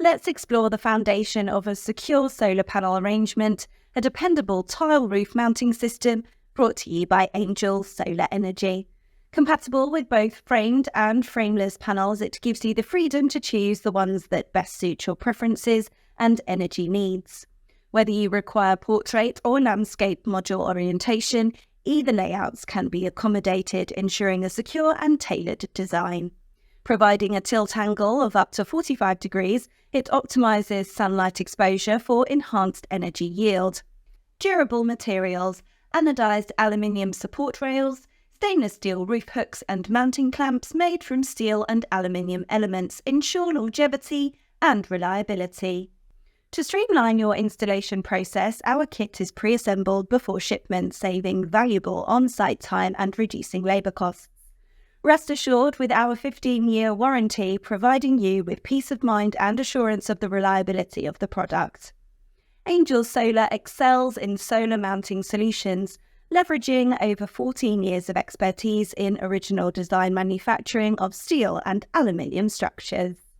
let's explore the foundation of a secure solar panel arrangement, a dependable tile roof mounting system brought to you by Angel Solar Energy. Compatible with both framed and frameless panels, it gives you the freedom to choose the ones that best suit your preferences and energy needs. Whether you require portrait or landscape module orientation, either layouts can be accommodated, ensuring a secure and tailored design. Providing a tilt angle of up to 45 degrees, it optimizes sunlight exposure for enhanced energy yield. Durable materials, anodized aluminium support rails, stainless steel roof hooks and mounting clamps made from steel and aluminium elements ensure longevity and reliability. To streamline your installation process, our kit is pre-assembled before shipment, saving valuable on-site time and reducing labour costs. Rest assured with our 15-year warranty, providing you with peace of mind and assurance of the reliability of the product. Angel Solar excels in solar mounting solutions, leveraging over 14 years of expertise in original design manufacturing of steel and aluminium structures.